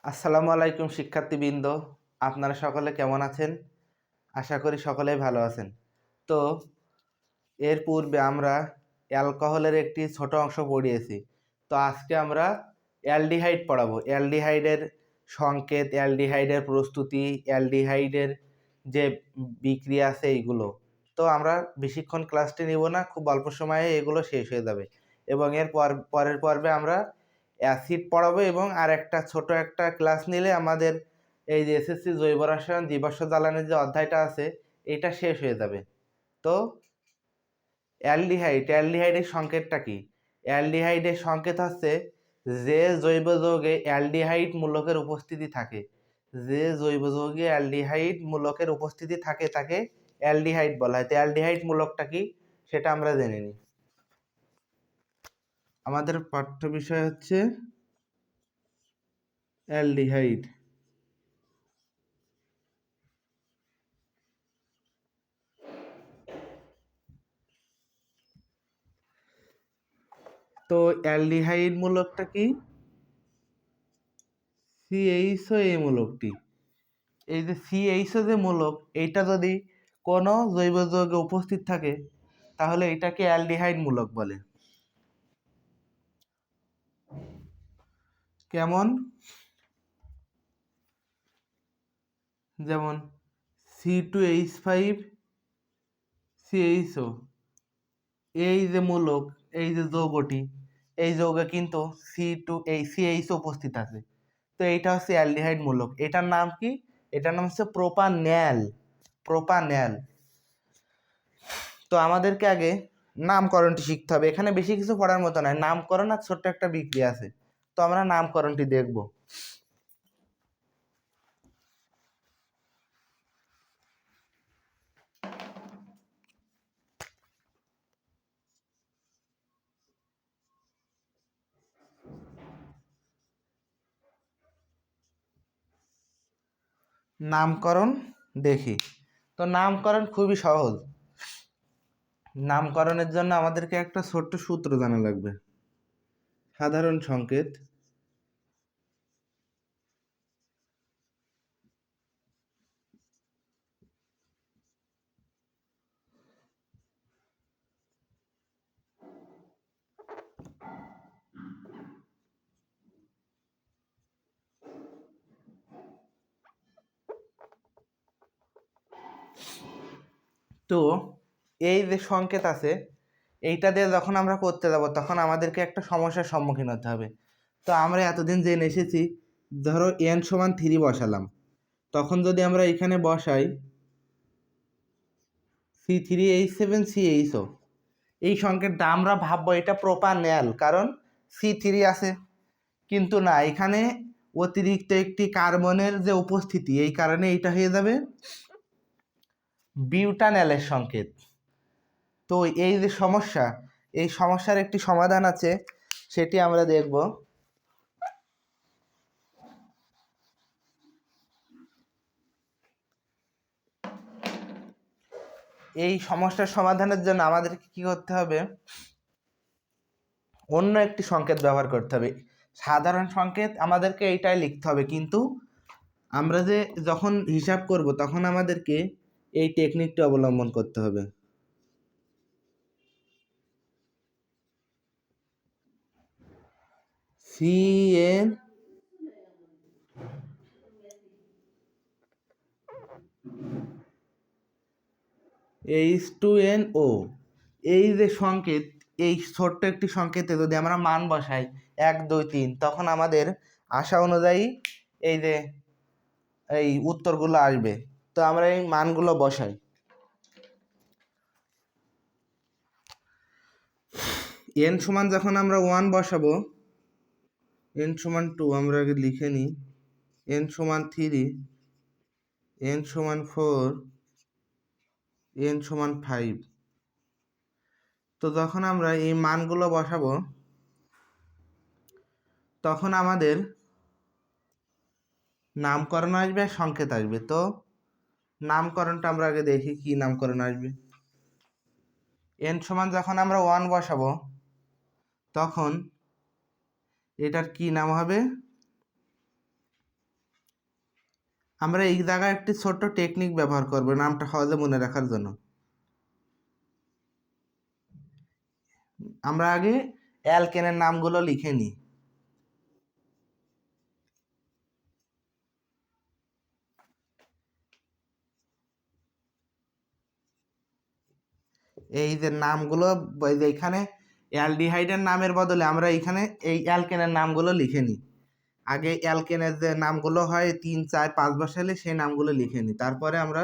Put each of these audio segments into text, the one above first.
আসসালামু আলাইকুম শিক্ষার্থীবৃন্দ, আপনারা সকলে কেমন আছেন? আশা করি সকলেই ভালো আছেন। তো এর পূর্বে আমরা অ্যালকোহলের একটি ছোট অংশ পড়িয়েছি। তো আজকে আমরা অ্যালডিহাইড পড়াবো। অ্যালডিহাইডের সংকেত, অ্যালডিহাইডের প্রস্তুতি, অ্যালডিহাইডের যে বিক্রিয়া আছে এইগুলো। তো আমরা বেশিক্ষণ ক্লাসটি নিব না, খুব অল্প সময়ে এগুলো শেষ হয়ে যাবে। এবং পরের পর্বে আমরা অ্যাসিড পড়াবো এবং আর একটা ছোট একটা ক্লাস নিলে আমাদের এই যে এসএসসি জৈব রসায়ন জীবাশ্ম জ্বালানির যে অধ্যায়টা আছে এটা শেষ হয়ে যাবে। তো অ্যালডিহাইডের সংকেতটা কি? অ্যালডিহাইডের সংকেত হচ্ছে যে জৈব যৌগে অ্যালডিহাইড মূলকের উপস্থিতি থাকে। যে জৈব যৌগে অ্যালডিহাইড মূলকের উপস্থিতি থাকে তাকে অ্যালডিহাইড বলা হয়। তো অ্যালডিহাইড মূলকটা কি সেটা আমরা জেনে নিই। আমাদের পাঠ্য বিষয় হচ্ছে অ্যালডিহাইড। তো অ্যালডিহাইড মূলকটা কি? সিএইচও এই মূলকটি, এই যে সিএইচও যে মূলক, এইটা যদি কোনো জৈব যৌগে উপস্থিত থাকে তাহলে এটাকে অ্যালডিহাইড মূলক বলে। কেমন? যেমন C2H5 CHO, এই যে মূলক, এই যে যৌগটি, এই যৌগে কিন্তু CHO উপস্থিত আছে। তো এইটা হচ্ছে অ্যালডিহাইড মূলক। এটার নাম কি? এটার নাম হচ্ছে প্রোপানল। প্রোপানল। তো আমাদেরকে আগে নামকরণটি শিখতে হবে। এখানে বেশি কিছু পড়ার মতো নয়, নামকরণ আর ছোট্ট একটা বিক্রিয়া আছে। তো আমরা নামকরণটি দেখব। নামকরণ দেখি। তো নামকরণ খুবই সহজ। নামকরণের জন্য আমাদেরকে একটা ছোট্ট সূত্র জানা লাগবে। সাধারণ সংকেত তো এই যে সংকেত আছে এইটা দিয়ে যখন আমরা করতে যাব তখন আমাদেরকে একটা সমস্যার সম্মুখীন হতে হবে। তো আমরা এতদিন জেনে এসেছি, ধরো n=3 বসালাম, তখন যদি আমরা এখানে বসাই C3H7CHO, এই সংকেতটা আমরা ভাববো এটা প্রোপানল, কারণ C3 আছে। কিন্তু না, এখানে অতিরিক্ত একটি কার্বনের যে উপস্থিতি, এই কারণে এইটা হয়ে যাবে বিউটানলের সংকেত। তো এই যে সমস্যা, এই সমস্যার একটি সমাধান আছে, সেটি আমরা দেখব। এই সমস্যার সমাধানের জন্য আমাদেরকে কি করতে হবে? অন্য একটি সংকেত ব্যবহার করতে হবে। সাধারণ সংকেত আমাদেরকে এইটাই লিখতে হবে, কিন্তু আমরা যে যখন হিসাব করব তখন আমাদেরকে এই টেকনিকটি অবলম্বন করতে হবে। CnH2nO, এই যে সংকেত, এই ছোট্ট একটি সংকেতে যদি আমরা মান বসাই 1 2 3, তখন আমাদের আশা অনুযায়ী এই যে এই উত্তরগুলো আসবে। তো আমরা এই মানগুলো বসাই। n সমান যখন আমরা 1 বসাবো, n=2 আমরা আগে লিখে নিই, n=3, n=4, n=5। তো যখন আমরা এই মানগুলো বসাবো তখন আমাদের নামকরণ আসবে, সংকেত আসবে। তো নামকরণটা আমরা আগে দেখি কি নামকরণ আসবে। n= যখন আমরা 1 বসাবো তখন এটার কি নাম হবে? আমরা এই জায়গায় একটি ছোট্ট টেকনিক ব্যবহার করব নামটা সহজে মনে রাখার জন্য। আমরা আগে অ্যালকেনের নামগুলো লিখে নিই। এই যে নামগুলো, এখানে অ্যালডিহাইডের নামের বদলে আমরা এখানে এই অ্যালকেনের নামগুলো লিখে নিই। আগে অ্যালকেনের যে নামগুলো হয় 3, 4, 5 বসালে সেই নামগুলো লিখে নিই, তারপরে আমরা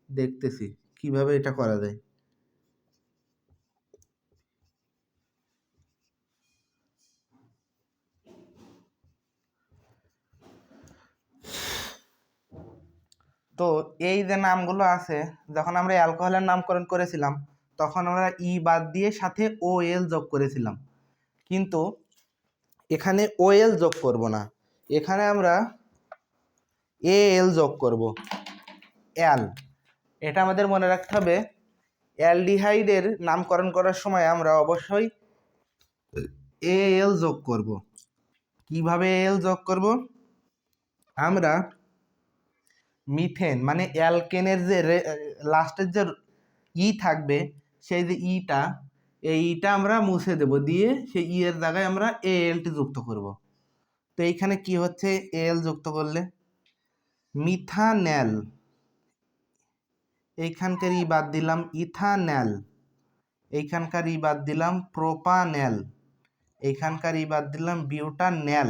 দেখতেছি কিভাবে এটা করা যায়। তো এই যে নামগুলো আছে, যখন আমরা অ্যালকোহলের নামকরণ করেছিলাম তখন আমরা ই বাদ দিয়ে সাথে ও এল যোগ করেছিলাম, কিন্তু এখানে ও এল যোগ করব না, এখানে আমরা এ এল যোগ করব। অ্যাল, এটা আমাদের মনে রাখতে হবে। অ্যালডিহাইডের নামকরণ করার সময় আমরা অবশ্যই এ এল যোগ করব। কিভাবে এল যোগ করব? আমরা মিথেন মানে অ্যালকেনের যে লাস্টের যে ই থাকবে, সেই যে ইটা, এই ইটা আমরা মুছে দেব, দিয়ে সেই ই এর জায়গায় আমরা এ এলটি যুক্ত করব। তো এইখানে কি হচ্ছে এল যুক্ত করলে? মিথানেল, এইখানকার ই বাদ দিলাম ইথানেল, এইখানকার ই বাদ দিলাম প্রোপানেল, এইখানকার ই বাদ দিলাম বিউটানেল,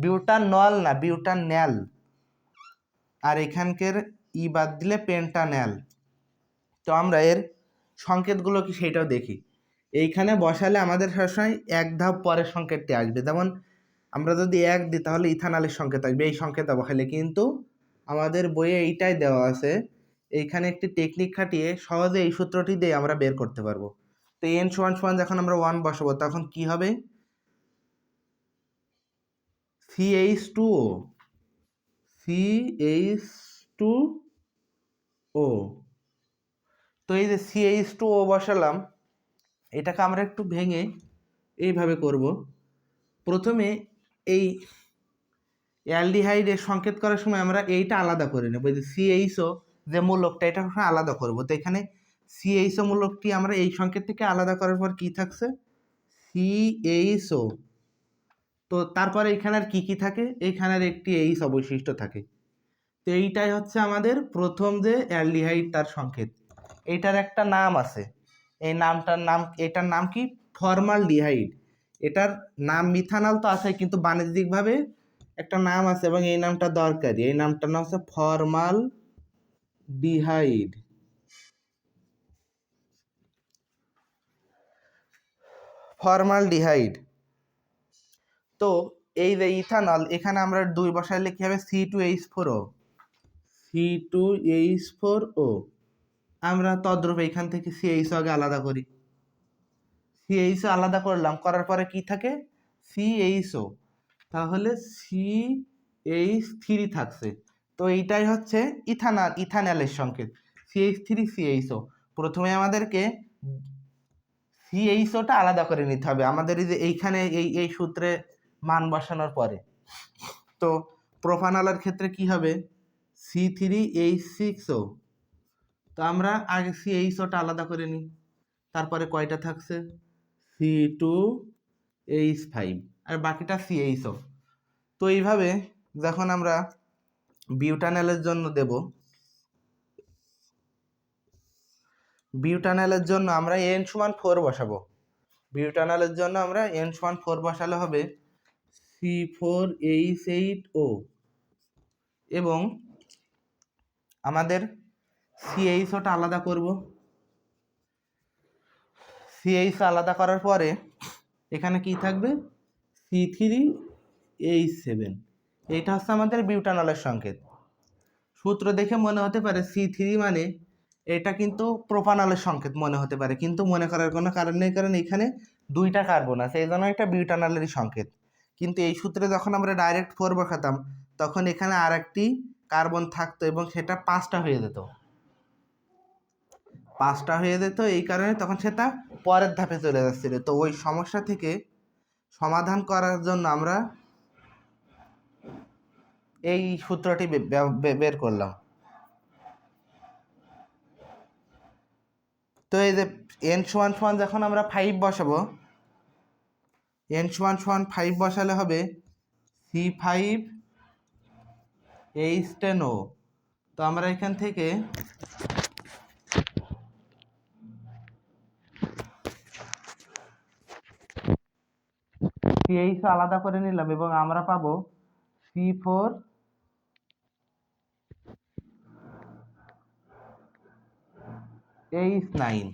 বিউটানল না বিউটানেল, আর এখানকার ই বাদ দিলে পেন্টানেল। তো আমরা এর সংকেতগুলো কি সেটাও দেখি। এইখানে বসালে আমাদের সবসময় এক ধাপ পরের সংকেতটি আসবে। যেমন আমরা যদি 1 দিই তাহলে ইথানলের সংকেত আসবে এই সংকেত বসালে, কিন্তু আমাদের বইয়ে এইটাই দেওয়া আছে। এইখানে একটি টেকনিক খাটিয়ে সহজে এই সূত্রটি দিয়ে আমরা বের করতে পারবো। তো n সমান সমান যখন আমরা 1 বসাবো তখন কি হবে? CH2O, CH2O। তো এই যে CH2O বসালাম, এটাকে আমরা একটু ভেঙে এইভাবে করব। প্রথমে এই অ্যালডিহাইডের সংকেত করার সময় আমরা এইটা আলাদা করে নেব, এই যে CHO যে মূলকটা এটা আলাদা করব। তো এখানে CHO মূলকটি আমরা এই সংকেত থেকে আলাদা করার পর কি থাকছে? CHO। তো তারপরে এখানে আর কি কি থাকে? এইখানের একটি এইচ অবশিষ্ট থাকে। তো এইটাই হচ্ছে আমাদের প্রথম যে অ্যালডিহাইড তার সংকেত। এইটার একটা নাম আছে, এই এটার নাম কি? ফর্মালডিহাইড। এটার নাম মিথানল তো আছে, কিন্তু বাণিজ্যিকভাবে একটা নাম আছে এবং এই নামটা দরকারি। এই নামটার নাম হচ্ছে ফর্মালডিহাইড। ফর্মালডিহাইড। তো এই যে ইথানল, এখানে আমরা 2 বসাইলে কি হবে? C2H4O, C2H4O। আমরা তদ্রূপ এখান থেকে CHO আগে আলাদা করি। CHO আলাদা করলাম, করার পরে কি থাকে? CHO, তাহলে CH3 থাকছে। তো এইটাই হচ্ছে ইথানলের সংকেত, CH3CHO। প্রথমে আমাদেরকে CHOটা আলাদা করে নিতে হবে আমাদের এই যে এইখানে এই সূত্রে মান বসানোর পরে। তো প্রোপানলের ক্ষেত্রে কি হবে? C3H6O। তো আমরা আগে CHOটা আলাদা করে নিই, তারপরে কয়টা থাকছে? C2H5, আর বাকিটা CHO। তো এইভাবে যখন আমরা বিউটানেলের জন্য দেব, বিউটানেলের জন্য আমরা n সমান 4 বসাবো। বিউটানেলের জন্য আমরা n সমান 4 বসালে হবে C4H8O, এবং আমাদের CHOটা আলাদা করব। CHO আলাদা করার পরে এখানে কি থাকবে? C3H7। এইটা হচ্ছে আমাদের বিউটানলের সংকেত। সূত্র দেখে মনে হতে পারে C3 মানে এটা কিন্তু প্রোপানলের সংকেত মনে হতে পারে, কিন্তু মনে করার কোনো কারণ নেই, কারণ এখানে 2টা কার্বন আছে, এই জন্য এটা বিউটানলেরই সংকেত। কিন্তু এই সূত্রে যখন আমরা ডাইরেক্ট 4 বসাতাম তখন এখানে আর একটি কার্বন থাকতো এবং সেটা 5টা হয়ে যেত, 5টা হয়ে যেত। এই কারণে তখন সেটা পরের ধাপে চলে যাচ্ছিল। তো ওই সমস্যা থেকে সমাধান করার জন্য আমরা এই সূত্রটি বের করলাম। তো এই যে n সমান সমান যখন আমরা 5 বসাবো, n সমান সমান 5 বসালে হবে C5H10O। তো আমরা এখান থেকে CH আলাদা করে নিলাম এবং আমরা পাবো C4H9।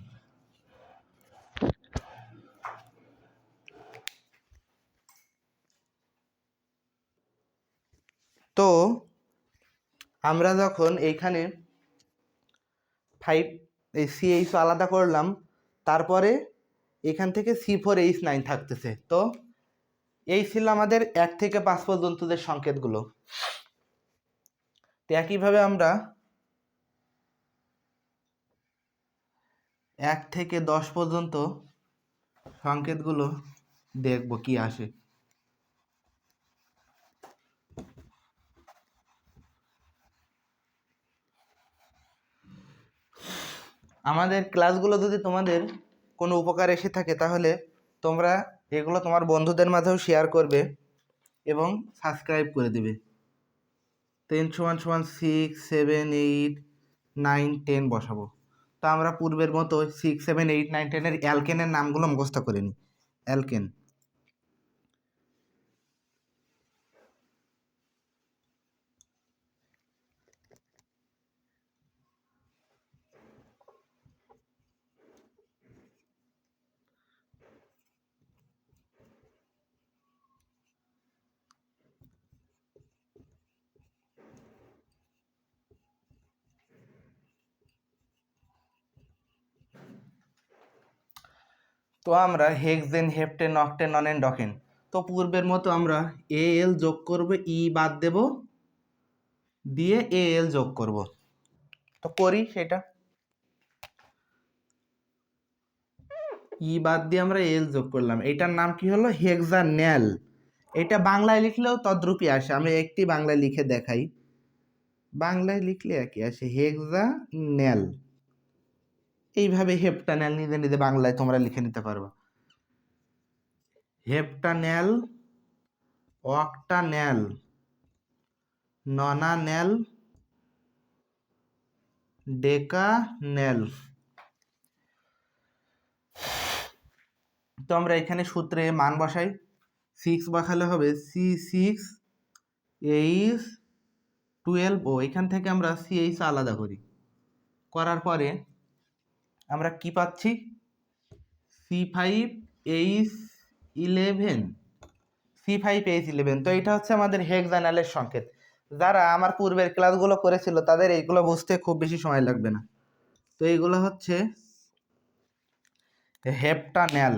তো আমরা যখন এইখানে 5 এই CH আলাদা করলাম, তারপরে এখান থেকে C4H9 থাকতেছে। তো এই ছিল আমাদের 1 থেকে 5 পর্যন্তদের সংকেতগুলো। তো একইভাবে আমরা 1 থেকে 10 পর্যন্ত সংকেতগুলো দেখব কি আসে। আমাদের ক্লাসগুলো যদি তোমাদের কোনো উপকার এসে থাকে তাহলে তোমরা এগুলো তোমার বন্ধুদের মাঝেও শেয়ার করবে এবং সাবস্ক্রাইব করে দেবে। 10 সমান সমান 6, 7, 8, 9, 10 বসাবো। তো আমরা পূর্বের মতো 6, 7, 8, 9, 10 এর অ্যালকেনের নামগুলো মুখস্থ করে নিই। অ্যালকেন। তো আমরা হেক্সেন, হেপ্টেন, অক্টেন, ননেন, ডকেন। তো পূর্বের মতো আমরা এল যোগ করব, ই বাদ দেব, দিয়ে এল যোগ করব। তো করি সেটা। ই বাদ দিয়ে আমরা এল যোগ করলাম। এটার নাম কি হলো? হেক্সানেল। এটা বাংলায় লিখলেও তদ্রূপই আসে। আমি একটি বাংলায় লিখে দেখাই। বাংলায় লিখলে একই আসে, হেক্সানেল। এইভাবে হেপ্টানেল নিজে নিজে বাংলায় তোমরা লিখে নিতে পারবা। হেপ্টানেল, অক্টানেল, ননানেল, ডেকানেল। তো আমরা এখানে সূত্রে মান বসাই। 6 বসালে হবে C6H12O। এখান থেকে আমরা CH আলাদা করি। করার পরে আমরা কি পাচ্ছি? C5H11। C5H11। তো এটা হচ্ছে আমাদের হেক্সানেলের সংকেত। যারা আমার পূর্বের ক্লাসগুলো করেছিল তাদের এইগুলো বুঝতে খুব বেশি সময় লাগবে না। তো এইগুলো হচ্ছে হেপ্টানেল।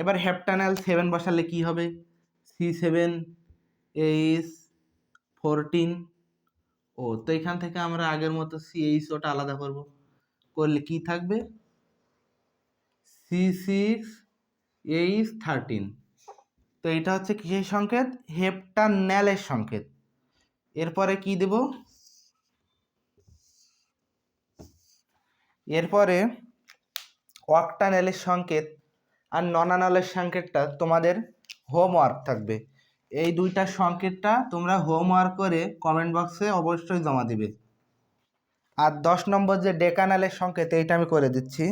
এবার হেপ্টানেল 7 বসালে কি হবে? C7H14O। তো এখান থেকে আমরা আগের মতো CHOটা আলাদা করব। করলে কি থাকবে? C6H13। তো এটা হচ্ছে কিসের সংকেত? হেপ্টানেলের সংকেত। এরপরে কি দেব? এরপরে অক্টানেলের সংকেত আর ননানেলের সংকেতটা তোমাদের হোমওয়ার্ক থাকবে। এই দুইটা সংকেতটা তোমরা হোমওয়ার্ক করে কমেন্ট বক্সে অবশ্যই জমা দিবে। আর 10 নম্বর যে ডেকানেলের সংকেত, এইটা আমি করে দিচ্ছি।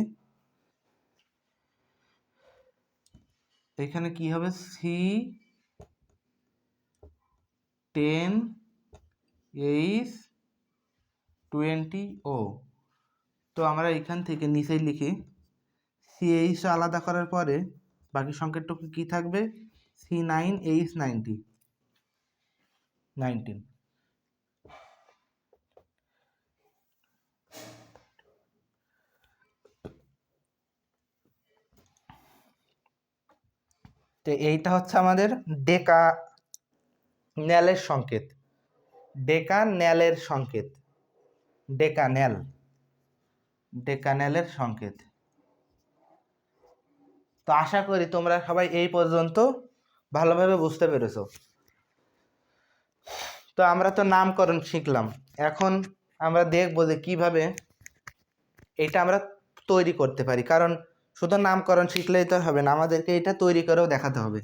এখানে কি হবে? C10H20O। তো আমরা এখান থেকে নিচেই লিখি, CH আলাদা করার পরে বাকি সংকেতটুকু কি থাকবে? C9H19। তো এইটা হচ্ছে আমাদের ডেকানেলের সংকেত। ডেকানেলের সংকেত, ডেকানেলের সংকেত। তো আশা করি তোমরা সবাই এই পর্যন্ত ভালোভাবে বুঝতে পেরেছো। তো আমরা তো নামকরণ শিখলাম, এখন আমরা দেখব যে কিভাবে এটা আমরা তৈরি করতে পারি, কারণ শুধু নামকরণ শিখলেই তো হবে না, আমাদেরকে এটা তৈরি করেও দেখাতে হবে।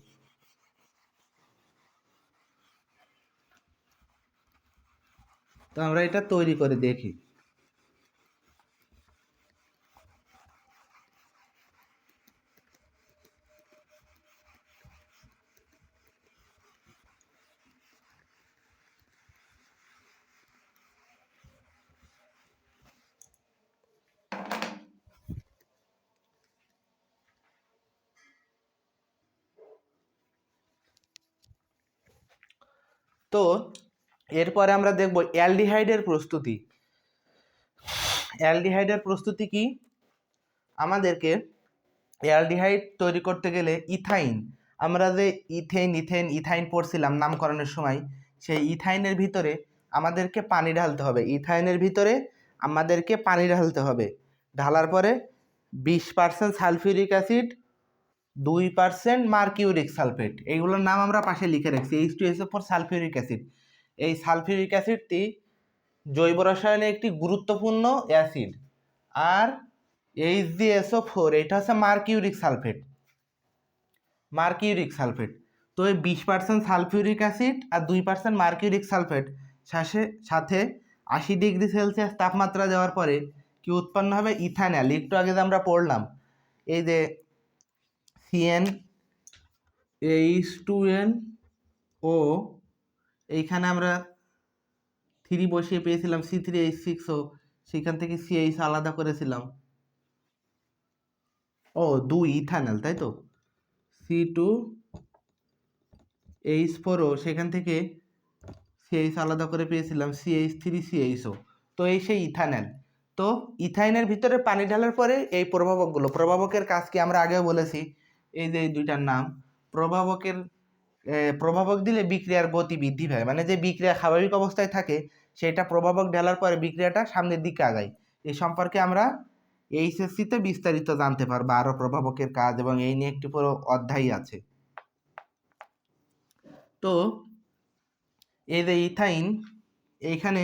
তো আমরা এটা তৈরি করে দেখি। তো এরপরে আমরা দেখব অ্যালডিহাইডের প্রস্তুতি। অ্যালডিহাইডের প্রস্তুতি কি? আমাদেরকে অ্যালডিহাইড তৈরি করতে গেলে ইথাইন, আমরা যে ইথাইন পড়ছিলাম নামকরণের সময়, সেই ইথাইনের ভিতরে আমাদেরকে পানি ঢালতে হবে। ইথাইনের ভিতরে আমাদেরকে পানি ঢালতে হবে। ঢালার পরে 20% সালফিউরিক অ্যাসিড, 2% মার্কিউরিক সালফেট, এইগুলোর নাম আমরা পাশে লিখে রাখছি, H2SO4 সালফিউরিক অ্যাসিড। এই সালফিউরিক অ্যাসিডটি জৈব রসায়নে একটি গুরুত্বপূর্ণ অ্যাসিড। আর HgSO4 এটা হচ্ছে মার্কিউরিক সালফেট। তো এই 20% সালফিউরিক অ্যাসিড আর 2% মার্কিউরিক সালফেট সাথে 80°C তাপমাত্রা দেওয়ার পরে কি উৎপন্ন হবে? ইথানল। একটু আগে যে আমরা পড়লাম এই যে CnH2nO, এইখানে আমরা 3 বসিয়ে পেয়েছিলাম C3H6O, সেখান থেকে CH আলাদা করেছিলাম, 2 ইথানল, তাই তো, C2H4O, সেখান থেকে CH আলাদা করে পেয়েছিলাম CH3CHO। তো এই সেই ইথানল। তো ইথাইনের ভিতরে পানি ঢালার পরে এই প্রভাবকের কাজ কি আমরা আগেও বলেছি, এই যে এই দুইটার নাম। প্রভাবক দিলে বিক্রিয়ার গতি বৃদ্ধি পায়, মানে যে বিক্রিয়া স্বাভাবিক অবস্থায় থাকে সেটা প্রভাবক ঢালার পরে বিক্রিয়াটা সামনের দিকে আগায়। এই সম্পর্কে আমরা এইচএসসিতে বিস্তারিত জানতে পারবো আরো প্রভাবকের কাজ, এবং এই নিয়ে একটি পুরো অধ্যায় আছে। তো এই যে ইথাইন, এইখানে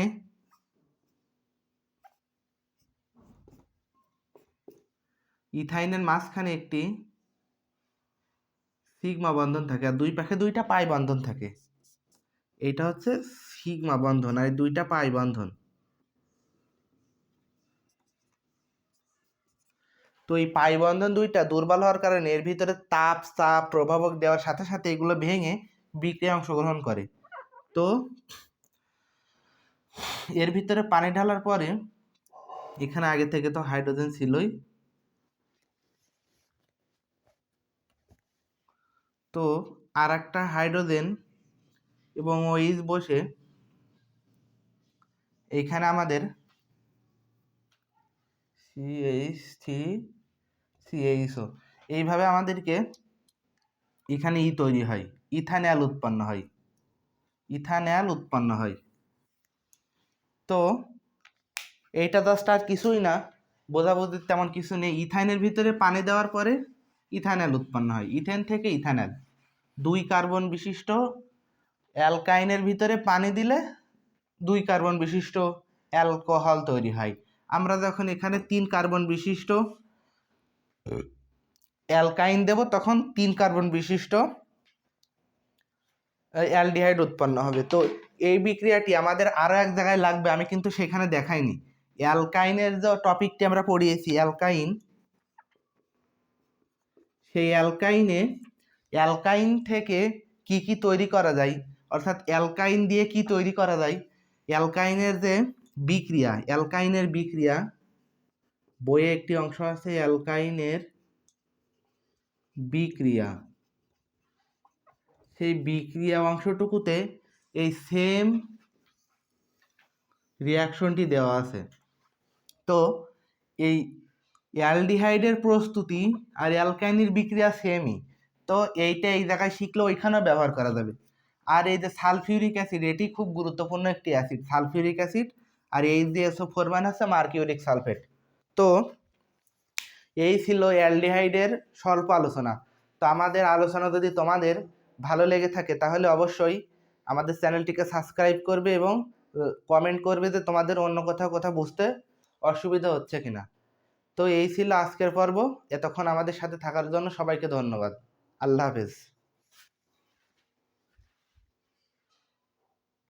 ইথাইনের মাঝখানে একটি সিগমা বন্ধন থাকে, আর দুই পাশে 2টা পাই বন্ধন থাকে। এটা হচ্ছে সিগমা বন্ধন, আর 2টা পাই বন্ধন। তো এই পাই বন্ধন 2টা দুর্বল হওয়ার কারণে এর ভিতরে চাপ প্রভাবক দেওয়ার সাথে সাথে এগুলো ভেঙে বিক্রিয়ায় অংশগ্রহণ করে। তো এর ভিতরে পানি ঢালার পরে এখানে আগে থেকে তো হাইড্রোজেন ছিলই, তো আর একটা হাইড্রোজেন এবং OH বসে এইখানে আমাদের CH3CHO, এইভাবে আমাদেরকে এখানে তৈরি হয়, ইথানল উৎপন্ন হয়। তো এইটা জাস্ট আর কিছুই না, বোঝাবুঝির তেমন কিছু নেই। ইথাইনের ভিতরে পানি দেওয়ার পরে ইথানল উৎপন্ন হয়। ইথেন থেকে ইথানল, 2 কার্বন বিশিষ্ট অ্যালকাইনের ভিতরে পানি দিলে 2 কার্বন বিশিষ্ট অ্যালকোহল তৈরি হয়। আমরা যখন এখানে 3 কার্বন বিশিষ্ট অ্যালকাইন দেব তখন 3 কার্বন বিশিষ্ট অ্যালডিহাইড উৎপন্ন হবে। তো এই বিক্রিয়াটি আমাদের আরও এক জায়গায় লাগবে, আমি কিন্তু সেখানে দেখাইনি। অ্যালকাইনের যে টপিকটি আমরা পড়িয়েছি অ্যালকাইন, সেই অ্যালকাইন থেকে কি তৈরি করা যায়, অর্থাৎ অ্যালকাইন দিয়ে কি তৈরি করা যায়, অ্যালকাইনের বিক্রিয়া বইয়ে একটি অংশ আছে অ্যালকাইনের বিক্রিয়া, সেই বিক্রিয়া অংশটুকুতে এই সেম রিয়াকশনটি দেওয়া আছে। তো এই অ্যালডিহাইডের প্রস্তুতি আর অ্যালকাইনের বিক্রিয়া সেমই, তো এইটা এই জায়গায় শিখলেও ওইখানেও ব্যবহার করা যাবে। আর এই যে সালফিউরিক অ্যাসিড, এটি খুব গুরুত্বপূর্ণ একটি অ্যাসিড, সালফিউরিক অ্যাসিড, আর HgSO4 মানে হচ্ছে মার্কিউরিক সালফেট। তো এই ছিল অ্যালডিহাইডের স্বল্প আলোচনা। তো আমাদের আলোচনা যদি তোমাদের ভালো লেগে থাকে তাহলে অবশ্যই আমাদের চ্যানেলটিকে সাবস্ক্রাইব করবে এবং কমেন্ট করবে যে তোমাদের অন্য কোথাও কথা বুঝতে অসুবিধা হচ্ছে কিনা। তো এই ছিল আজকের পর্ব। এতক্ষণ আমাদের সাথে থাকার জন্য সবাইকে ধন্যবাদ। আল্লাহ হাফেজ।